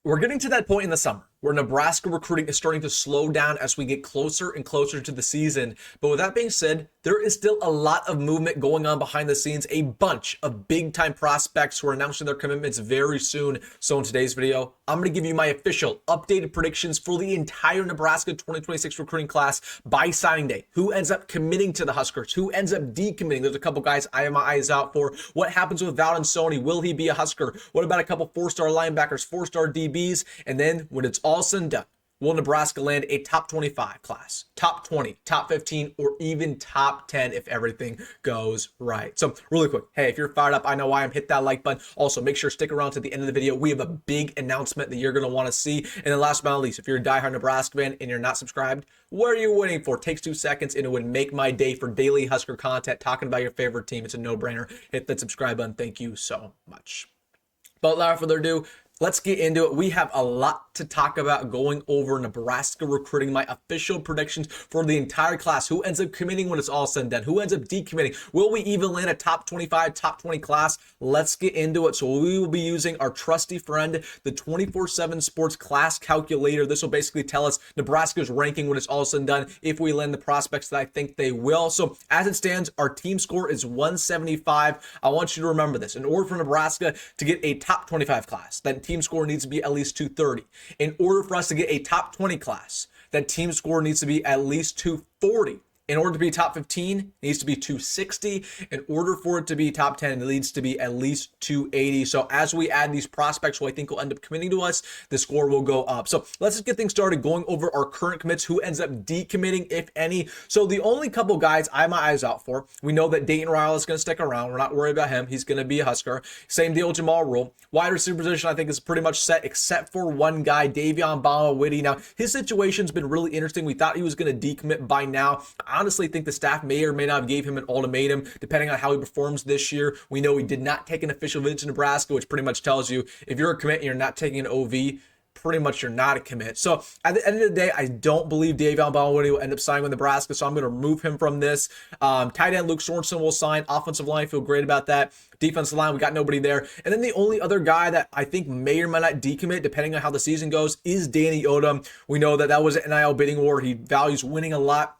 We're getting to that point in the summer where Nebraska recruiting is starting to slow down as we get closer and closer to the season. But with that being said, there is still a lot of movement going on behind the scenes. A bunch of big-time prospects who are announcing their commitments very soon. So in today's video, I'm going to give you my official updated predictions for the entire Nebraska 2026 recruiting class by signing day. Who ends up committing to the Huskers? Who ends up decommitting? There's a couple guys I have my eyes out for. What happens with Valden? Will he be a Husker? What about a couple four-star linebackers, four-star DBs? And then when it's all said and done, will Nebraska land a top 25 class, top 20, top 15, or even top 10 if everything goes right? So really quick, hey, if you're fired up, I know I am, hit that like button. Also, make sure to stick around to the end of the video. We have a big announcement that you're going to want to see. And then last but not least, if you're a diehard Nebraska fan and you're not subscribed, what are you waiting for? It takes 2 seconds and it would make my day for daily Husker content, talking about your favorite team. It's a no-brainer. Hit that subscribe button. Thank you so much. But without further ado, let's get into it. We have a lot to talk about going over Nebraska recruiting, my official predictions for the entire class. Who ends up committing when it's all said and done? Who ends up decommitting? Will we even land a top 25, top 20 class? Let's get into it. So we will be using our trusty friend, the 24/7 Sports Class Calculator. This will basically tell us Nebraska's ranking when it's all said and done if we land the prospects that I think they will. So as it stands, our team score is 175. I want you to remember this. In order for Nebraska to get a top 25 class, that team score needs to be at least 230. In order for us to get a top 20 class, that team score needs to be at least 240. In order to be top 15, it needs to be 260. In order for it to be top 10, it needs to be at least 280. So as we add these prospects who I think will end up committing to us, the score will go up. So let's just get things started going over our current commits, who ends up decommitting, if any. So the only couple guys I have my eyes out for, we know that Dane Raiola is going to stick around. We're not worried about him. He's going to be a Husker. Same deal with Jamal Rule. Wide receiver position, I think, is pretty much set except for one guy, Davion Bama-Whitty. Now, his situation's been really interesting. We thought he was going to decommit by now. I honestly think the staff may or may not have gave him an ultimatum depending on how he performs this year. We know he did not take an official visit to Nebraska, which pretty much tells you if you're a commit and you're not taking an OV, pretty much you're not a commit. So at the end of the day, I don't believe Davion Bama-Whitty will end up signing with Nebraska, so I'm going to remove him from this. Tight end Luke Sorensen will sign. Offensive line, feel great about that. Defensive line, we got nobody there. And then the only other guy that I think may or may not decommit, depending on how the season goes, is Danny Odom. We know that that was an NIL bidding war. He values winning a lot.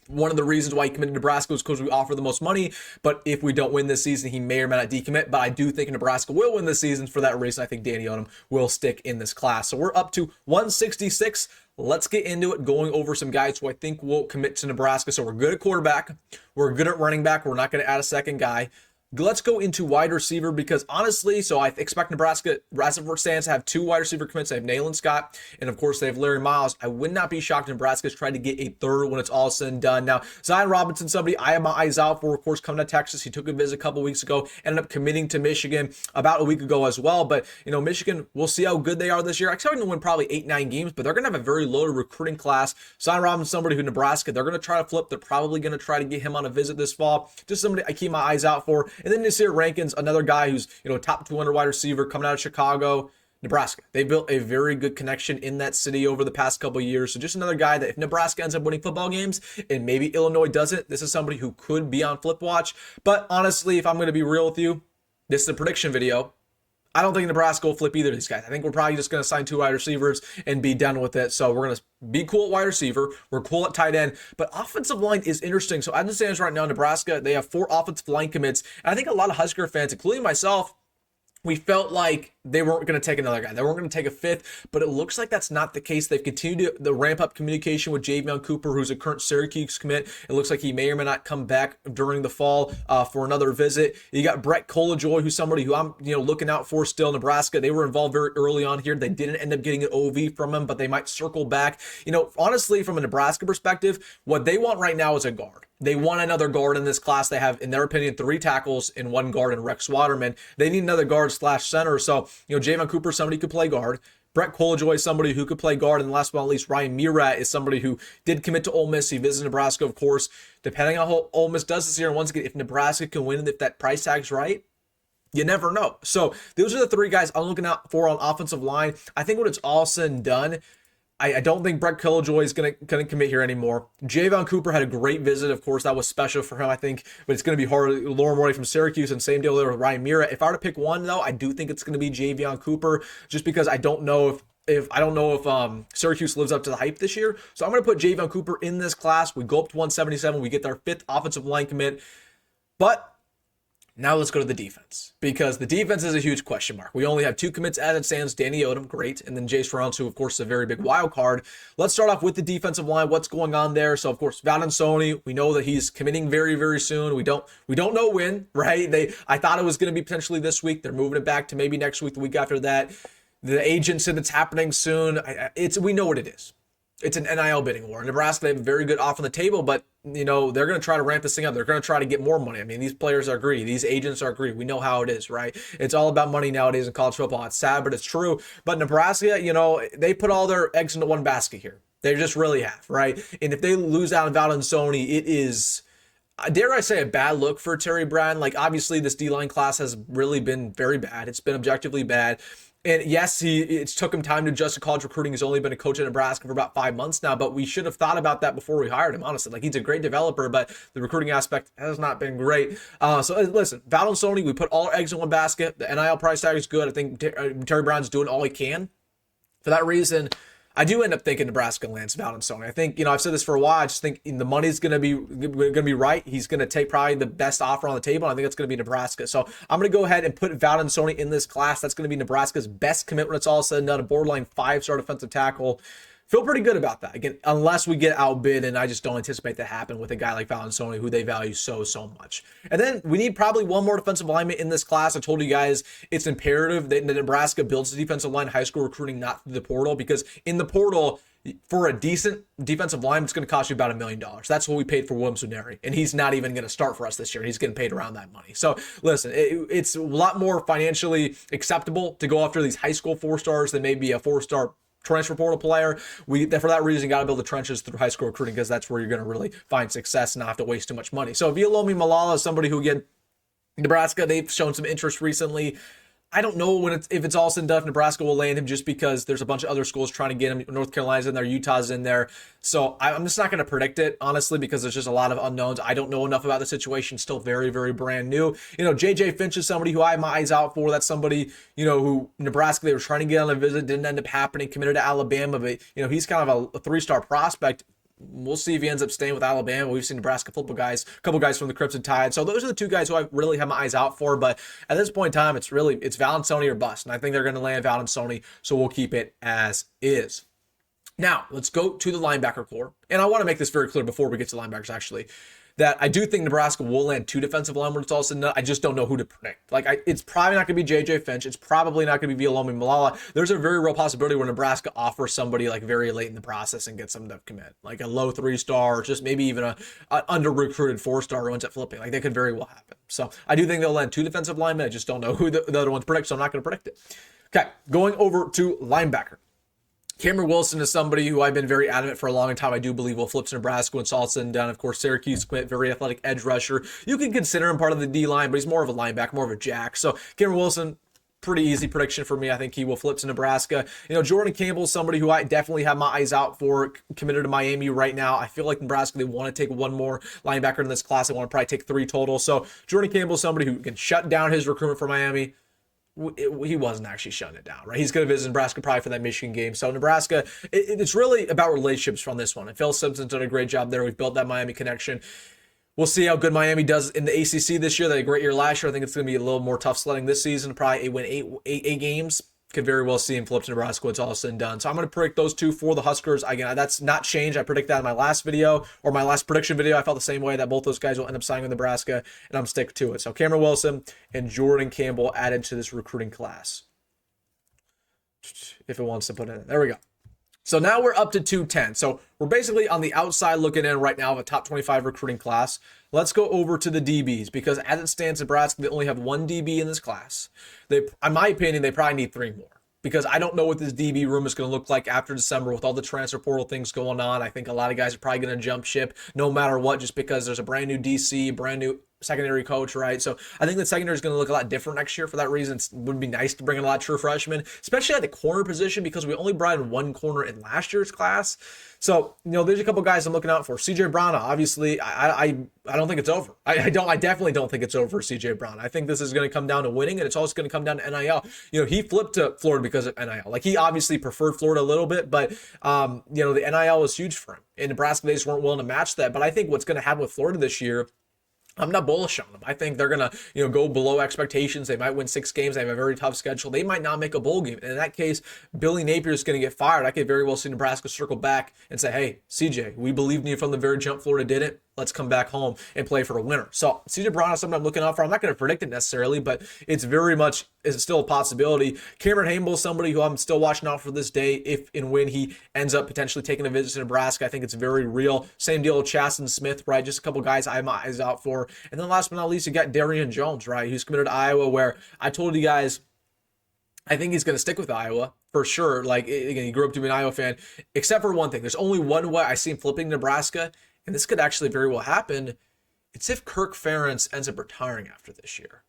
One of the reasons why he committed to Nebraska was because we offer the most money. But if we don't win this season, he may or may not decommit. But I do think Nebraska will win this season. For that reason, I think Danny Odom will stick in this class. So we're up to 166. Let's get into it, going over some guys who I think will commit to Nebraska. So we're good at quarterback. We're good at running back. We're not going to add a second guy. Let's go into wide receiver because honestly, so I expect Nebraska, as it stands, to have 2 wide receiver commits. They have Nayland Scott, and of course they have Larry Miles. I would not be shocked if Nebraska's tried to get a third when it's all said and done. Now, Zion Robinson, somebody I have my eyes out for, of course, coming to Texas. He took a visit a couple weeks ago, ended up committing to Michigan about a week ago as well. But, you know, Michigan, we'll see how good they are this year. I expect them to win probably 8-9 games, but they're going to have a very loaded recruiting class. Zion Robinson, somebody who Nebraska, they're going to try to flip. They're probably going to try to get him on a visit this fall. Just somebody I keep my eyes out for. And then Nyziah Rankins, another guy who's, you know, top 200 wide receiver coming out of Chicago, Nebraska. They built a very good connection in that city over the past couple of years. So just another guy that if Nebraska ends up winning football games and maybe Illinois doesn't, this is somebody who could be on flip watch. But honestly, if I'm going to be real with you, this is a prediction video. I don't think Nebraska will flip either of these guys. I think we're probably just going to sign 2 wide receivers and be done with it. So we're going to be cool at wide receiver. We're cool at tight end. But offensive line is interesting. So as it stands right now, Nebraska, they have 4 offensive line commits. And I think a lot of Husker fans, including myself, we felt like they weren't going to take another guy. They weren't going to take a 5th, but it looks like that's not the case. They've continued to ramp up communication with Javion Cooper, who's a current Syracuse commit. It looks like he may or may not come back during the fall for another visit. You got Brett Colajoy, who's somebody who I'm looking out for still. Nebraska, they were involved very early on here. They didn't end up getting an OV from him, but they might circle back. Honestly, from a Nebraska perspective, what they want right now is a guard. They want another guard in this class. They have, in their opinion, 3 tackles and 1 guard in Rex Waterman. They need another guard/center. So, Javion Cooper, somebody who could play guard. Brett Colajoy is somebody who could play guard. And last but not least, Ryan Murat is somebody who did commit to Ole Miss. He visited Nebraska, of course. Depending on how Ole Miss does this year, and once again, if Nebraska can win and if that price tag's right, you never know. So those are the 3 guys I'm looking out for on offensive line. I think when it's all said and done, I don't think Brett Killjoy is going to commit here anymore. Javon Cooper had a great visit. Of course, that was special for him, I think, but it's going to be hard. Lauren Morey from Syracuse, and same deal there with Ryan Mira. If I were to pick one, though, I do think it's going to be Javon Cooper, just because I don't know if Syracuse lives up to the hype this year. So I'm going to put Javon Cooper in this class. We go up to 177. We get our 5th offensive line commit. But now let's go to the defense, because the defense is a huge question mark. We only have 2 commits as it stands. Danny Odom, great. And then Jace Rounds, who, of course, is a very big wild card. Let's start off with the defensive line. What's going on there? So, of course, Valensoni, we know that he's committing very, very soon. We don't know when, right? I thought it was going to be potentially this week. They're moving it back to maybe next week, the week after that. The agent said it's happening soon. We know what it is. It's an NIL bidding war. Nebraska, they have a very good offer on the table, but, they're going to try to ramp this thing up. They're going to try to get more money. I mean, these players are greedy. These agents are greedy. We know how it is, right? It's all about money nowadays in college football. It's sad, but it's true. But Nebraska, they put all their eggs into one basket here. They just really have, right? And if they lose out on Valensoni, it is, dare I say, a bad look for Terry Brown. Like, obviously, this D-line class has really been very bad. It's been objectively bad. And yes, it took him time to adjust to college recruiting. He's only been a coach in Nebraska for about 5 months now, but we should have thought about that before we hired him, honestly. Like, he's a great developer, but the recruiting aspect has not been great. So listen, Valensoni, we put all our eggs in one basket. The NIL price tag is good. I think Terry Brown's doing all he can. For that reason, I do end up thinking Nebraska lands Valensoni. I think, I've said this for a while. I just think the money's going to be right. He's going to take probably the best offer on the table. I think it's going to be Nebraska. So I'm going to go ahead and put Valensoni in this class. That's going to be Nebraska's best commit when it's all said and done. A borderline 5-star defensive tackle. Feel pretty good about that. Again, unless we get outbid, and I just don't anticipate that happen with a guy like Valensoni, who they value so much. And then we need probably one more defensive lineman in this class. I told you guys it's imperative that Nebraska builds the defensive line, high school recruiting, not through the portal, because in the portal, for a decent defensive line, it's going to cost you about $1 million. That's what we paid for Williams Nwaneri, and he's not even going to start for us this year. He's getting paid around that money. So listen, it's a lot more financially acceptable to go after these high school 4-stars than maybe a 4-star transfer portal player. For that reason, got to build the trenches through high school recruiting, because that's where you're going to really find success and not have to waste too much money. So Viliami Malala is somebody who, again, Nebraska, they've shown some interest recently. I don't know if it's all said and done, if Nebraska will land him, just because there's a bunch of other schools trying to get him. North Carolina's in there, Utah's in there. So I'm just not going to predict it, honestly, because there's just a lot of unknowns. I don't know enough about the situation. Still very, very brand new. JJ Finch is somebody who I have my eyes out for. That's somebody, who Nebraska, they were trying to get on a visit, didn't end up happening, committed to Alabama. But, he's kind of a 3-star prospect. We'll see if he ends up staying with Alabama. We've seen Nebraska flip a couple guys from the Crimson Tide. So those are the 2 guys who I really have my eyes out for. But at this point in time, it's Valensoni or bust. And I think they're going to land Valensoni, so we'll keep it as is. Now, let's go to the linebacker core. And I want to make this very clear before we get to linebackers, actually, that I do think Nebraska will land 2 defensive linemen when it's all said and done. I just don't know who to predict. It's probably not going to be JJ Finch. It's probably not going to be Viliami Malala. There's a very real possibility where Nebraska offers somebody very late in the process and gets them to commit, like a low 3-star, or just maybe even a under-recruited 4-star who ends up flipping. That could very well happen. So I do think they'll land 2 defensive linemen. I just don't know who the other ones predict, so I'm not going to predict it. Okay, going over to linebacker. Cameron Wilson is somebody who I've been very adamant for a long time. I do believe will flip to Nebraska when it's all said and done. Of course, Syracuse, Quint, very athletic edge rusher. You can consider him part of the D-line, but he's more of a linebacker, more of a jack. So Cameron Wilson, pretty easy prediction for me. I think he will flip to Nebraska. Jordan Campbell is somebody who I definitely have my eyes out for, committed to Miami right now. I feel like Nebraska, they want to take one more linebacker in this class. They want to probably take 3 total. So Jordan Campbell is somebody who can shut down his recruitment for Miami. He wasn't actually shutting it down, right? He's going to visit Nebraska probably for that Michigan game. So Nebraska, it's really about relationships from this one. And Phil Simpson's done a great job there. We've built that Miami connection. We'll see how good Miami does in the ACC this year. They had a great year last year. I think it's going to be a little more tough sledding this season. Probably win eight games. Could very well see him flip to Nebraska when it's all said and done. So I'm going to predict those 2 for the Huskers. Again, that's not changed. I predict that in my last video, or my last prediction video. I felt the same way, that both those guys will end up signing with Nebraska, and I'm sticking to it. So Cameron Wilson and Jordan Campbell added to this recruiting class, if it wants to put it in. There we go. So now we're up to 210. So we're basically on the outside looking in right now of a top 25 recruiting class. Let's go over to the DBs, because as it stands, Nebraska, they only have 1 DB in this class. In my opinion, they probably need 3 more, because I don't know what this DB room is going to look like after December with all the transfer portal things going on. I think a lot of guys are probably going to jump ship no matter what, just because there's a brand new DC, brand new secondary coach, right? So I think the secondary is going to look a lot different next year. For that reason, it would be nice to bring in a lot of true freshmen, especially at the corner position, because we only brought in one corner in last year's class. So, there's a couple guys I'm looking out for. CJ Brown, obviously, I don't think it's over. I definitely don't think it's over for CJ Brown. I think this is going to come down to winning, and it's also going to come down to NIL. He flipped to Florida because of NIL. Like, he obviously preferred Florida a little bit, but the NIL was huge for him. In Nebraska, they just weren't willing to match that. But I think what's going to happen with Florida this year, I'm not bullish on them. I think they're going to, go below expectations. They might win 6 games. They have a very tough schedule. They might not make a bowl game. And in that case, Billy Napier is going to get fired. I could very well see Nebraska circle back and say, hey, CJ, we believed in you from the very jump. Florida didn't. Let's come back home and play for a winner. So CJ Brown is something I'm looking out for. I'm not going to predict it necessarily, but it's still a possibility. Cameron Hamble is somebody who I'm still watching out for this day if and when he ends up potentially taking a visit to Nebraska. I think it's very real. Same deal with Chasten Smith, right? Just a couple guys I'm eyes out for. And then last but not least, you got Darian Jones, right? Who's committed to Iowa, where I told you guys I think he's going to stick with Iowa for sure. Like, again, he grew up to be an Iowa fan, except for one thing. There's only one way I see him flipping Nebraska, and this could actually very well happen. It's if Kirk Ferentz ends up retiring after this year.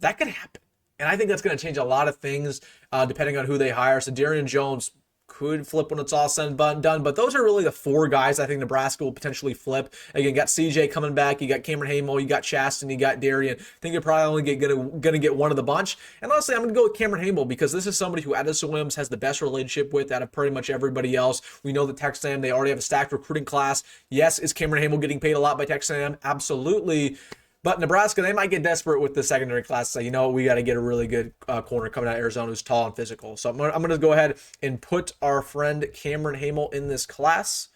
That could happen. And I think that's going to change a lot of things depending on who they hire. So Darian Jones could flip when it's all said and done. But those are really the 4 guys I think Nebraska will potentially flip. Again, you got CJ coming back. You got Cameron Hamel. You got Chasten. You got Darian. I think you're probably only going to get one of the bunch. And honestly, I'm going to go with Cameron Hamel because this is somebody who Addison Williams has the best relationship with out of pretty much everybody else. We know that Texas A&M, they already have a stacked recruiting class. Yes, is Cameron Hamel getting paid a lot by Texas A&M? Absolutely. But Nebraska, they might get desperate with the secondary class. So, we got to get a really good corner coming out of Arizona who's tall and physical. So I'm going to go ahead and put our friend Cameron Hamel in this class.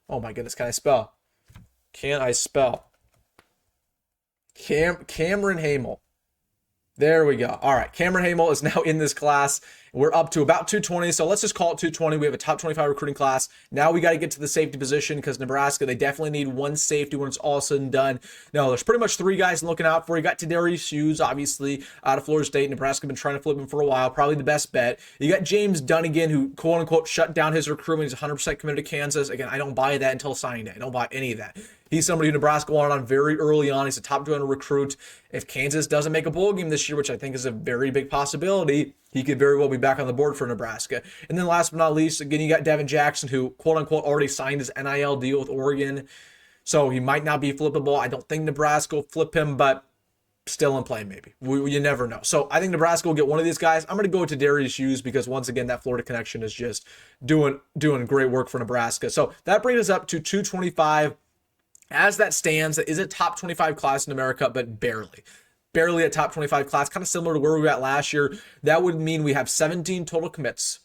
Oh my goodness, can I spell? Cameron Hamel. There we go. All right, Cameron Hamel is now in this class. We're up to about 220, so let's just call it 220. We have a top 25 recruiting class. Now we got to get to the safety position because Nebraska, they definitely need one safety when it's all said and done. No, there's pretty much 3 guys looking out for. You got Demitrius Hughes, obviously, out of Florida State. Nebraska been trying to flip him for a while. Probably the best bet. You got James Dunnigan, who, quote-unquote, shut down his recruitment. He's 100% committed to Kansas. Again, I don't buy that until signing day. I don't buy any of that. He's somebody who Nebraska wanted on very early on. He's a top 200 recruit. If Kansas doesn't make a bowl game this year, which I think is a very big possibility, he could very well be back on the board for Nebraska. And then last but not least, again, you got Devin Jackson, who, quote-unquote, already signed his NIL deal with Oregon. So he might not be flippable. I don't think Nebraska will flip him, but still in play maybe. You never know. So I think Nebraska will get one of these guys. I'm going to go to Demitrius Hughes because, once again, that Florida connection is just doing great work for Nebraska. So that brings us up to 225. As that stands, it is a top 25 class in America, but barely a top 25 class, kind of similar to where we were at last year. That would mean we have 17 total commits.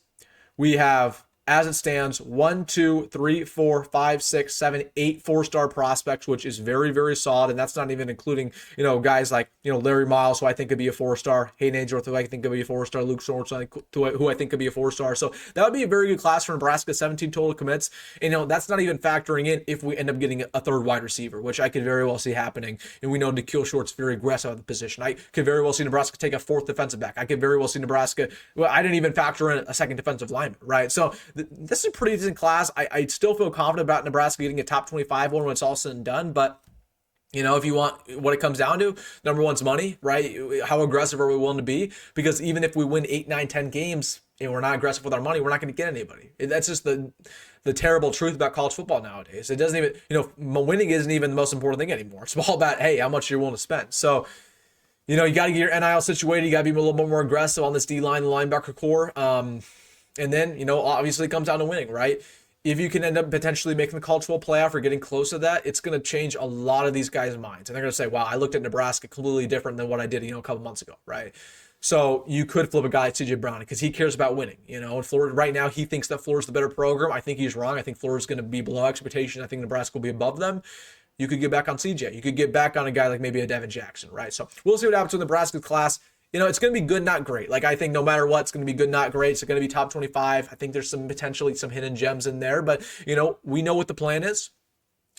We have, as it stands, 1, 2, 3, 4, 5, 6, 7, 8 4-star prospects, which is very, very solid. And that's not even including, guys like, Larry Miles, who I think could be a 4-star, Hayden Ainsworth, who I think could be a 4-star, Luke Sorensen, who I think could be a 4-star. So that would be a very good class for Nebraska, 17 total commits. And, that's not even factoring in if we end up getting a third wide receiver, which I could very well see happening. And we know Nikhil Short's very aggressive at the position. I could very well see Nebraska take a 4th defensive back. I could very well see Nebraska, I didn't even factor in a 2nd defensive lineman, right? So this is a pretty decent class. I still feel confident about Nebraska getting a top 25 one when it's all said and done, but if you want, what it comes down to, number one's money, right? How aggressive are we willing to be? Because even if we win 8, 9, 10 games and we're not aggressive with our money, we're not going to get anybody. That's just the terrible truth about college football nowadays. It doesn't even, winning isn't even the most important thing anymore. It's all about, hey, how much you're willing to spend. So, you got to get your NIL situated. You got to be a little bit more aggressive on this D-line, the linebacker core. And then, obviously it comes down to winning, right? If you can end up potentially making the college football playoff or getting close to that, it's going to change a lot of these guys' minds. And they're going to say, wow, I looked at Nebraska completely different than what I did, a couple months ago, right? So you could flip a guy like CJ Brown because he cares about winning. And Florida right now, he thinks that Florida's the better program. I think he's wrong. I think Florida's going to be below expectation. I think Nebraska will be above them. You could get back on CJ. You could get back on a guy like maybe a Devin Jackson, right? So we'll see what happens with Nebraska's class. It's going to be good, not great. Like, I think no matter what, it's going to be good, not great. It's going to be top 25. I think there's potentially some hidden gems in there. But, we know what the plan is.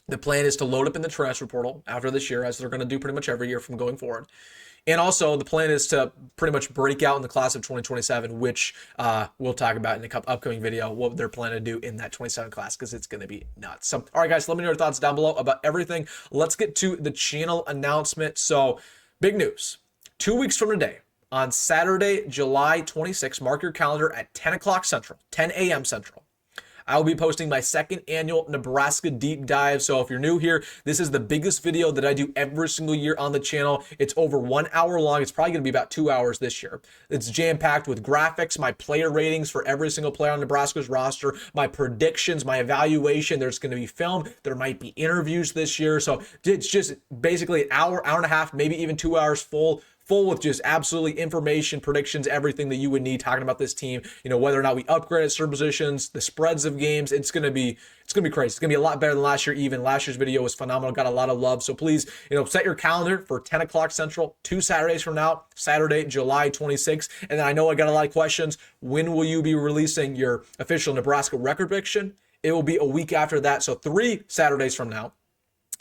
The plan is to load up in the transfer portal after this year, as they're going to do pretty much every year from going forward. And also, the plan is to pretty much break out in the class of 2027, which we'll talk about in the upcoming video, what they're planning to do in that 27 class, because it's going to be nuts. So, all right, guys, let me know your thoughts down below about everything. Let's get to the channel announcement. So, big news. 2 weeks from today, on Saturday, July 26th, mark your calendar at 10 o'clock Central, 10 a.m. Central. I will be posting my second annual Nebraska deep dive. So if you're new here, this is the biggest video that I do every single year on the channel. It's over 1 hour long. It's probably going to be about 2 hours this year. It's jam-packed with graphics, my player ratings for every single player on Nebraska's roster, my predictions, my evaluation. There's going to be film. There might be interviews this year. So it's just basically an hour, hour and a half, maybe even 2 hours full with just absolutely information, predictions, everything that you would need talking about this team. You know, whether or not we upgrade at certain positions, the spreads of games. It's gonna be crazy. It's gonna be a lot better than last year. Even last year's video was phenomenal, got a lot of love. So please, you know, set your calendar for 10 o'clock Central, 2 Saturdays from now, Saturday, July 26th. And then I know I got a lot of questions. When will you be releasing your official Nebraska record prediction? It will be a week after that, so 3 Saturdays from now.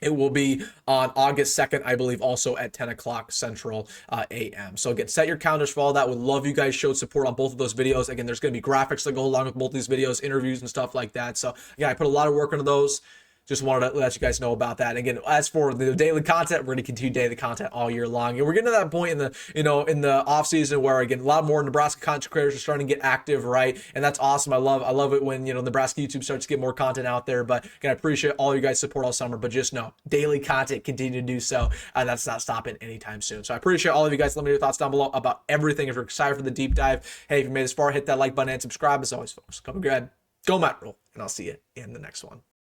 It will be on August 2nd, I believe, also at 10 o'clock Central a.m. So again, set your calendars for all that. Would love you guys showed support on both of those videos. Again, there's going to be graphics that go along with both these videos, interviews and stuff like that. So again, I put a lot of work into those. Just wanted to let you guys know about that. Again, as for the daily content, we're going to continue daily content all year long. And we're getting to that point in the, you know, in the off season where, again, a lot more Nebraska content creators are starting to get active, right? And that's awesome. I love it when, you know, Nebraska YouTube starts to get more content out there. But again, I appreciate all you guys' support all summer. But just know, daily content, continue to do so. That's not stopping anytime soon. So I appreciate all of you guys. Let me know your thoughts down below about everything. If you're excited for the deep dive, hey, if you made this far, hit that like button and subscribe. As always, folks, come and grab, go Matt Rule, and I'll see you in the next one.